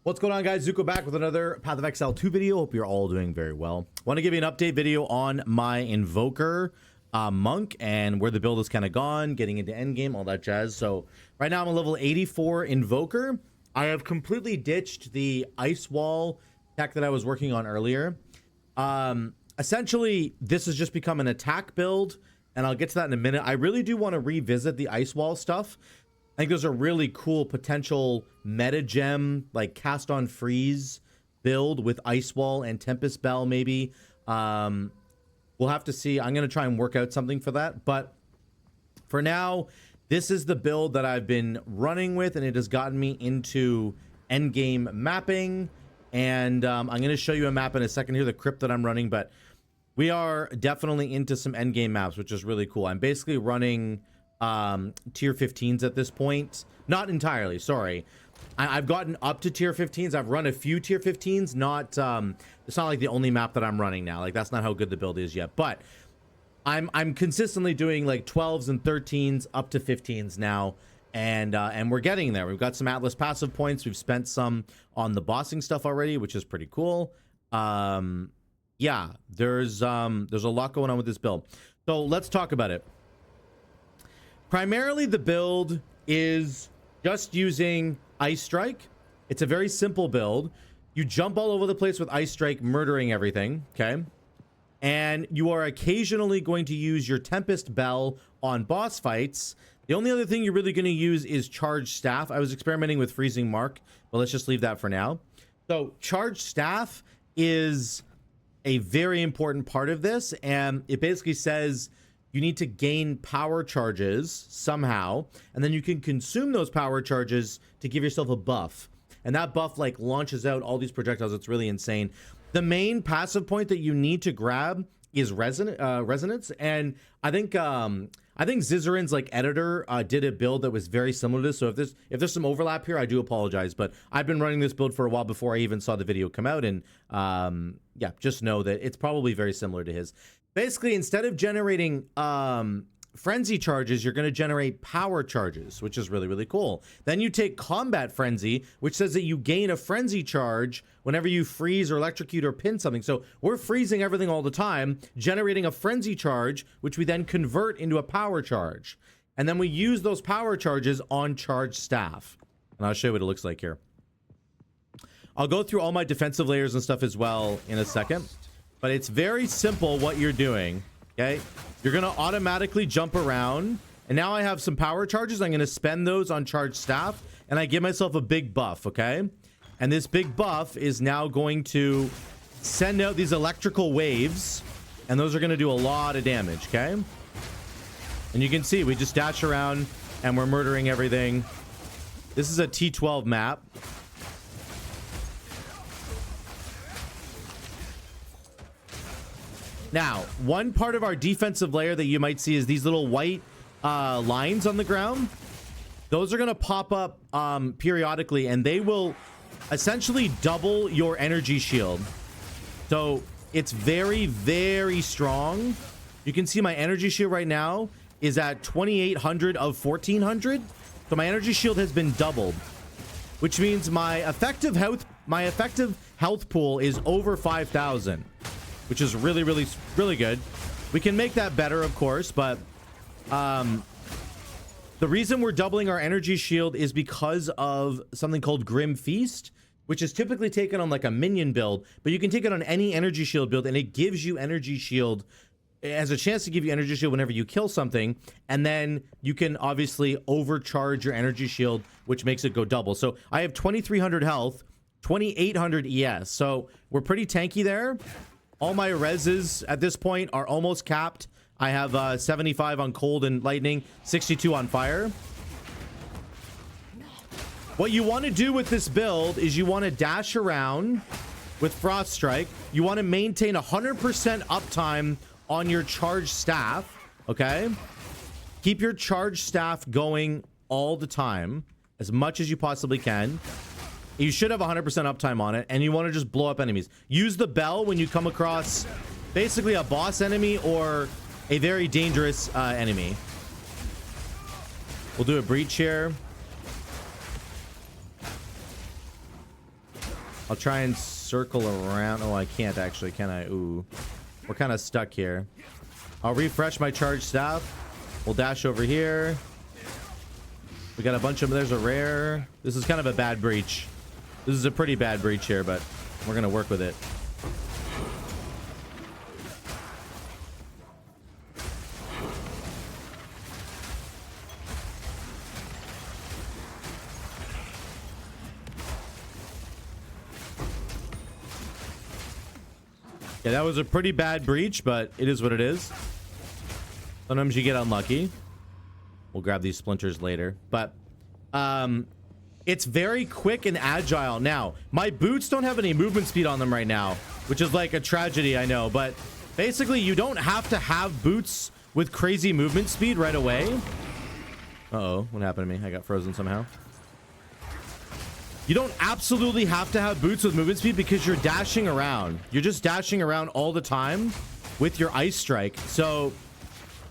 What's going on, guys? Zuko back with another Path of Exile 2 video. Hope you're all doing very well. Want to give you an update video on my INVOKER monk and where the build has kind of gone, getting into endgame, all that jazz. So right now I'm a level 84 INVOKER. I have completely ditched the ice wall tech that I was working on earlier. Essentially, this has just become an attack build, and I'll get to that in a minute. I really do want to revisit the ice wall stuff. I think there's a really cool potential meta gem, like cast on freeze build with Ice Wall and Tempest Bell, maybe. We'll have to see. I'm going to try and work out something for that. But for now, this is the build that I've been running with, and it has gotten me into endgame mapping. And I'm going to show you a map in a second here, the crypt that I'm running. But we are definitely into some endgame maps, which is really cool. I'm basically running tier 15s at this point. Not entirely, sorry. I've gotten up to tier 15s. I've run a few tier 15s. Not it's not like the only map that I'm running now. Like, that's not how good the build is yet. But I'm consistently doing like 12s and 13s up to 15s now, and we're getting there. We've got some Atlas passive points. We've spent some on the bossing stuff already, which is pretty cool. Yeah, there's a lot going on with this build. So let's talk about it. Primarily, the build is just using Ice Strike. It's a very simple build. You jump all over the place with Ice Strike, murdering everything, okay? And you are occasionally going to use your Tempest Bell on boss fights. The only other thing you're really going to use is Charged Staff. I was experimenting with Freezing Mark, but let's just leave that for now. So Charged Staff is a very important part of this, and it basically says you need to gain power charges somehow, and then you can consume those power charges to give yourself a buff. And that buff like launches out all these projectiles. It's really insane. The main passive point that you need to grab is resonance, and I think Zizarin's like editor did a build that was very similar to this. So if there's some overlap here, I do apologize, but I've been running this build for a while before I even saw the video come out, and yeah, just know that it's probably very similar to his. Basically, instead of generating frenzy charges, you're going to generate power charges, which is really, really cool. Then you take combat frenzy, which says that you gain a frenzy charge whenever you freeze or electrocute or pin something. So we're freezing everything all the time, generating a frenzy charge, which we then convert into a power charge. And then we use those power charges on Charged Staff. And I'll show you what it looks like here. I'll go through all my defensive layers and stuff as well in a second. But it's very simple what you're doing, okay? You're going to automatically jump around. And now I have some power charges. I'm going to spend those on Charged Staff. And I give myself a big buff, okay? And this big buff is now going to send out these electrical waves. And those are going to do a lot of damage, okay? And you can see we just dash around and we're murdering everything. This is a T12 map. Now, one part of our defensive layer that you might see is these little white lines on the ground. Those are going to pop up periodically, and they will essentially double your energy shield. So it's very, very strong. You can see my energy shield right now is at 2,800 of 1,400. So my energy shield has been doubled, which means my effective health pool is over 5,000. Which is really, really, really good. We can make that better, of course, but the reason we're doubling our energy shield is because of something called Grim Feast, which is typically taken on like a minion build, but you can take it on any energy shield build, and it gives you energy shield. It has a chance to give you energy shield whenever you kill something, and then you can obviously overcharge your energy shield, which makes it go double. So I have 2,300 health, 2,800 ES, so we're pretty tanky there. All my reses at this point are almost capped. I have 75 on cold and lightning, 62 on fire. What you want to do with this build is you want to dash around with Frost Strike. You want to maintain 100% uptime on your Charged Staff, okay? Keep your Charged Staff going all the time, as much as you possibly can. You should have 100% uptime on it, and you want to just blow up enemies. Use the bell when you come across basically a boss enemy or a very dangerous enemy. We'll do a breach here. I'll try and circle around. Oh, I can't actually, can I? Ooh, we're kind of stuck here. I'll refresh my charged staff. We'll dash over here. We got a bunch of, there's a rare. This is kind of a bad breach. This is a pretty bad breach here, but we're going to work with it. Yeah, that was a pretty bad breach, but it is what it is. Sometimes you get unlucky. We'll grab these splinters later, but it's very quick and agile. Now, my boots don't have any movement speed on them right now, which is like a tragedy, I know, but basically you don't have to have boots with crazy movement speed right away. Uh-oh, what happened to me? I got frozen somehow. You don't absolutely have to have boots with movement speed because you're dashing around. You're just dashing around all the time with your ice strike. So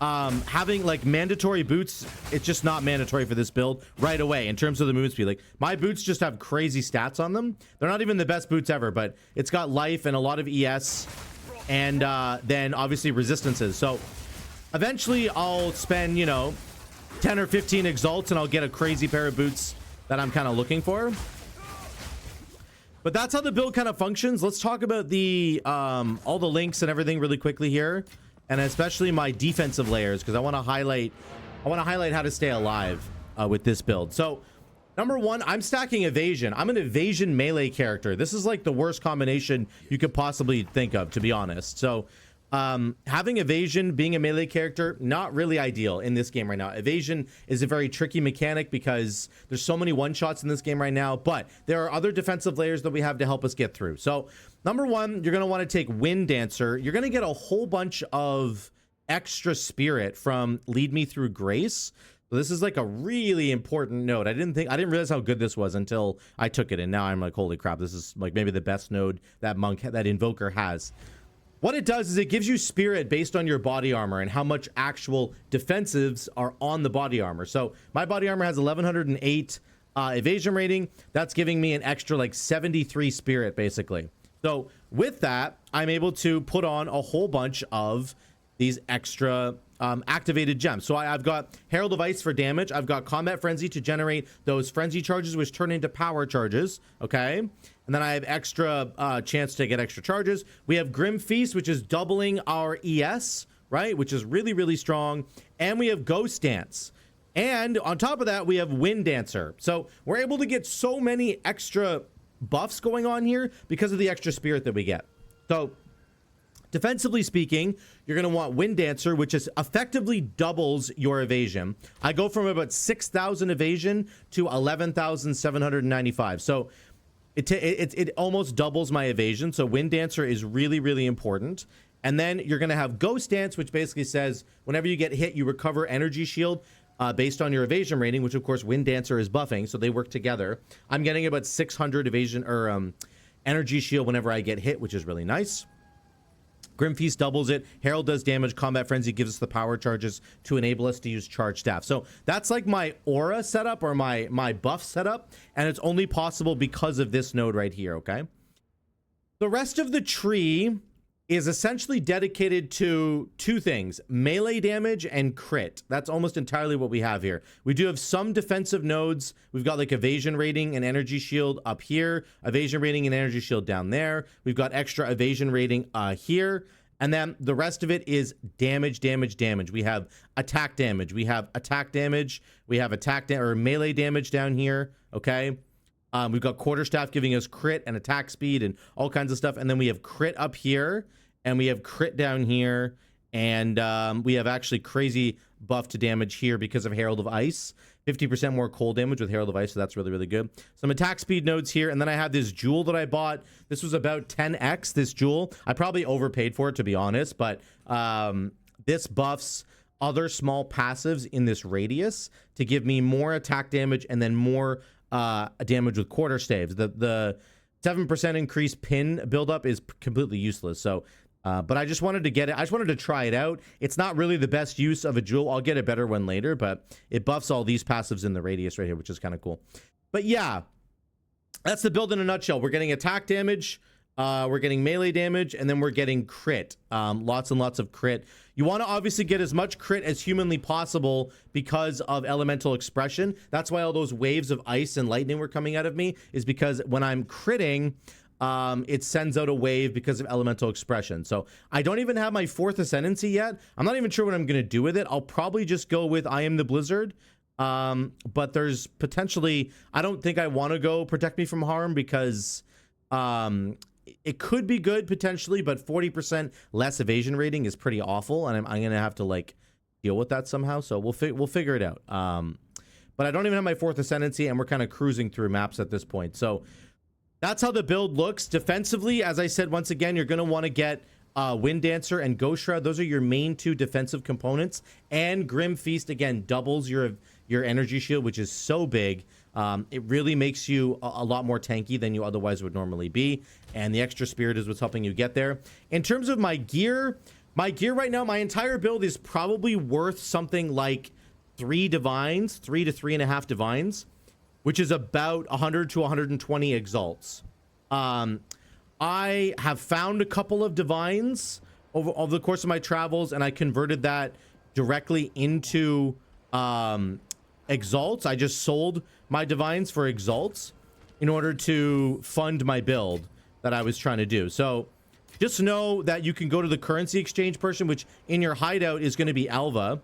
having like mandatory boots, it's just not mandatory for this build right away in terms of the movement speed. Like my boots just have crazy stats on them. They're not even the best boots ever, but it's got life and a lot of ES and then obviously resistances. So eventually I'll spend, you know, 10 or 15 exalts and I'll get a crazy pair of boots that I'm kind of looking for. But that's how the build kind of functions. Let's talk about the all the links and everything really quickly here, and especially my defensive layers, because I want to highlight how to stay alive with this build. So number one, I'm stacking evasion. I'm an evasion melee character. This is like the worst combination you could possibly think of, to be honest. So having evasion, being a melee character, not really ideal in this game right now. Evasion is a very tricky mechanic because there's so many one-shots in this game right now, but there are other defensive layers that we have to help us get through. So number one, you're going to want to take Wind Dancer. You're going to get a whole bunch of extra spirit from Lead Me Through Grace. So this is like a really important node. I didn't realize how good this was until I took it, and now I'm like, holy crap, this is like maybe the best node that Invoker has. What it does is it gives you spirit based on your body armor and how much actual defensives are on the body armor. So my body armor has 1108 evasion rating. That's giving me an extra like 73 spirit basically. So with that, I'm able to put on a whole bunch of these extra activated gems. So I've got Herald of Ice for damage. I've got Combat Frenzy to generate those frenzy charges, which turn into power charges. Okay. And then I have extra chance to get extra charges. We have Grim Feast, which is doubling our ES, right? Which is really, really strong. And we have Ghost Dance. And on top of that, we have Wind Dancer. So we're able to get so many extra buffs going on here because of the extra spirit that we get. So defensively speaking, you're going to want Wind Dancer, which is effectively doubles your evasion. I go from about 6,000 evasion to 11,795. So it almost doubles my evasion. So Wind Dancer is really, really important. And then you're going to have Ghost Dance, which basically says whenever you get hit, you recover energy shield based on your evasion rating, which of course Wind Dancer is buffing. So they work together. I'm getting about 600 evasion or energy shield whenever I get hit, which is really nice. Grim Feast doubles it. Herald does damage. Combat Frenzy gives us the power charges to enable us to use charge staff. So that's like my aura setup or my buff setup, and it's only possible because of this node right here, okay? The rest of the tree is essentially dedicated to two things: melee damage and crit. That's almost entirely what we have here. We do have some defensive nodes. We've got like evasion rating and energy shield up here, evasion rating and energy shield down there. We've got extra evasion rating here. And then the rest of it is damage, damage, damage. We have attack damage. We have attack damage. We have or melee damage down here, okay? We've got quarterstaff giving us crit and attack speed and all kinds of stuff. And then we have crit up here, and we have crit down here, and we have actually crazy buff to damage here because of Herald of Ice. 50% more cold damage with Herald of Ice, so that's really, really good. Some attack speed nodes here, and then I have this jewel that I bought. This was about 10x, this jewel. I probably overpaid for it, to be honest, but this buffs other small passives in this radius to give me more attack damage and then more damage with quarter staves. The 7% increased pin buildup is completely useless. So, but I just wanted to get it. I just wanted to try it out. It's not really the best use of a jewel. I'll get a better one later, but it buffs all these passives in the radius right here, which is kind of cool. But yeah, that's the build in a nutshell. We're getting attack damage, we're getting melee damage, and then we're getting crit. Lots and lots of crit. You want to obviously get as much crit as humanly possible because of elemental expression. That's why all those waves of ice and lightning were coming out of me, is because when I'm critting, it sends out a wave because of elemental expression. So I don't even have my 4th ascendancy yet. I'm not even sure what I'm going to do with it. I'll probably just go with I Am the Blizzard. But there's potentially, I don't think I want to go Protect Me from Harm, because it could be good potentially, but 40% less evasion rating is pretty awful, and I'm gonna have to like deal with that somehow. So we'll figure it out. But I don't even have my 4th ascendancy, and we're kind of cruising through maps at this point. So that's how the build looks. Defensively, as I said, once again, you're gonna want to get Wind Dancer and Ghost Shroud. Those are your main 2 defensive components, and Grim Feast again doubles your energy shield, which is so big. It really makes you a lot more tanky than you otherwise would normally be, and the extra spirit is what's helping you get there. In terms of my gear right now, my entire build is probably worth something like 3 divines, 3 to 3.5 divines, which is about 100 to 120 exalts. I have found a couple of divines over the course of my travels, and I converted that directly into exalts. I just sold my divines for exalts in order to fund my build that I was trying to do. So just know that you can go to the currency exchange person, which in your hideout is going to be Alva,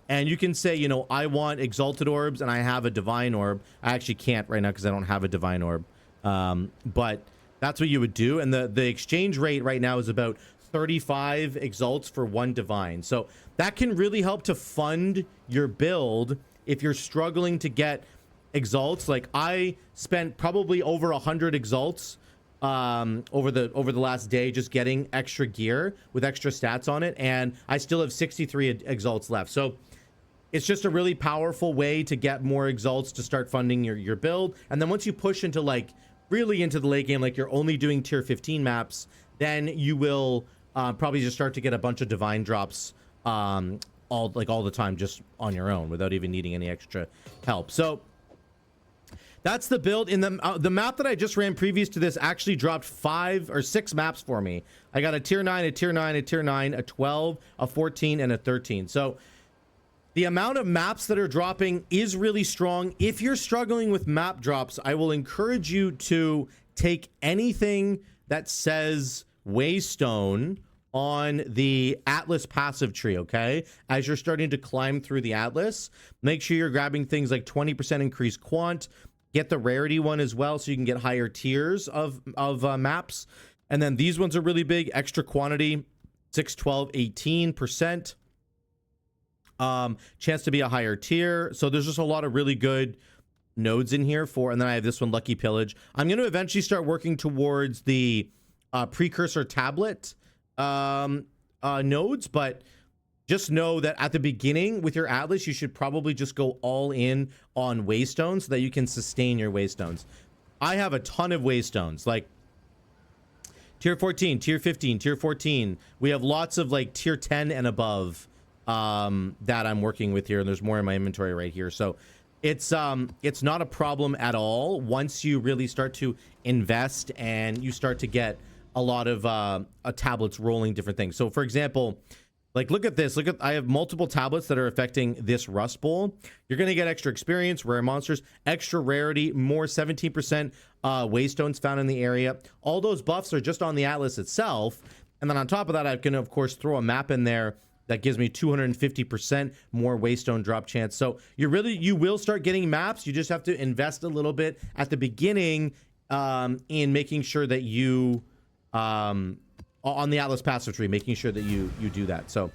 and you can say, you know, I want exalted orbs and I have a divine orb. I actually can't right now because I don't have a divine orb, but that's what you would do. And the exchange rate right now is about 35 exalts for 1 divine. So that can really help to fund your build if you're struggling to get exalts. Like I spent probably over 100 exalts over the last day just getting extra gear with extra stats on it, and I still have 63 exalts left. So it's just a really powerful way to get more exalts to start funding your build. And then once you push into like really into the late game, like you're only doing tier 15 maps, then you will probably just start to get a bunch of divine drops all the time just on your own without even needing any extra help. So that's the build. In the map that I just ran previous to this actually dropped 5 or 6 maps for me. I got a tier 9, a tier 9, a tier 9, a 12, a 14, and a 13. So the amount of maps that are dropping is really strong. If you're struggling with map drops, I will encourage you to take anything that says Waystone on the Atlas passive tree, okay? As you're starting to climb through the Atlas, make sure you're grabbing things like 20% increased quant, get the rarity one as well so you can get higher tiers of maps. And then these ones are really big, extra quantity, 6, 12, 18%. Chance to be a higher tier. So there's just a lot of really good nodes in here for, and then I have this one, Lucky Pillage. I'm going to eventually start working towards the precursor tablet nodes, but just know that at the beginning with your Atlas, you should probably just go all in on Waystones so that you can sustain your Waystones. I have a ton of Waystones, like tier 14, tier 15, tier 14. We have lots of like tier 10 and above that I'm working with here, and there's more in my inventory right here. So it's not a problem at all once you really start to invest and you start to get a lot of tablets rolling different things. So for example, like look at this, I have multiple tablets that are affecting this Rust Bowl. You're going to get extra experience, rare monsters, extra rarity, more 17% Waystones found in the area. All those buffs are just on the Atlas itself, and then on top of that I can of course throw a map in there that gives me 250% more Waystone drop chance. So you will start getting maps. You just have to invest a little bit at the beginning in making sure that you on the Atlas passive tree, making sure that you do that. So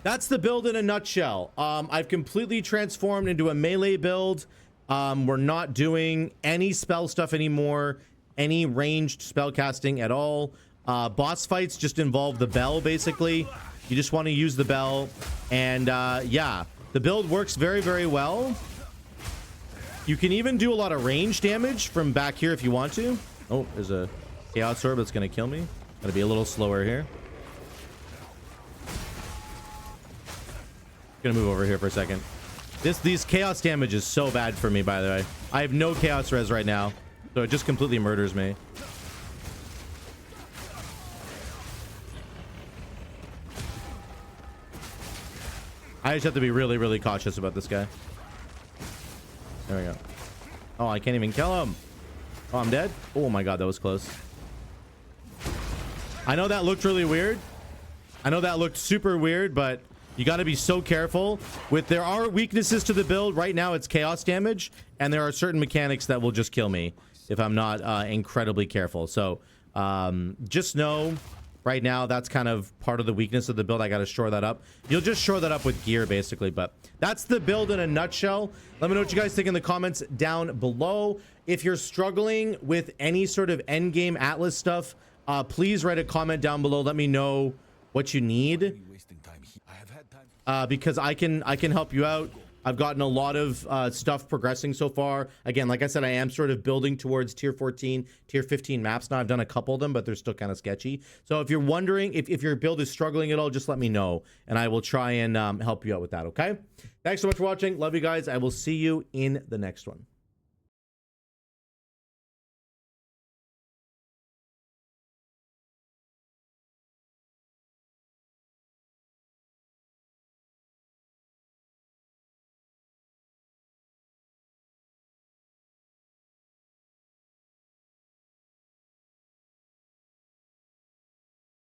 that's the build in a nutshell. I've completely transformed into a melee build. We're not doing any spell stuff anymore, any ranged spell casting at all. Boss fights just involve the bell basically. You just want to use the bell, and yeah, the build works very, very well. You can even do a lot of range damage from back here if you want to. Oh, there's a Chaos Orb that's going to kill me. Gotta be a little slower here. Gonna move over here for a second. These chaos damage is so bad for me, by the way. I have no chaos res right now. So it just completely murders me. I just have to be really, really cautious about this guy. There we go. Oh, I can't even kill him. Oh, I'm dead. Oh my god, that was close. I know that looked really weird. I know that looked super weird, but you got to be so careful. There are weaknesses to the build. Right now, it's chaos damage, and there are certain mechanics that will just kill me if I'm not incredibly careful. So just know right now that's kind of part of the weakness of the build. I got to shore that up. You'll just shore that up with gear, basically. But that's the build in a nutshell. Let me know what you guys think in the comments down below. If you're struggling with any sort of end game Atlas stuff, please write a comment down below. Let me know what you need, because I can help you out. I've gotten a lot of stuff progressing so far. Again, like I said, I am sort of building towards tier 14, tier 15 maps now. I've done a couple of them, but they're still kind of sketchy. So if you're wondering if your build is struggling at all, just let me know, and I will try and help you out with that, okay? Thanks so much for watching. Love you guys. I will see you in the next one.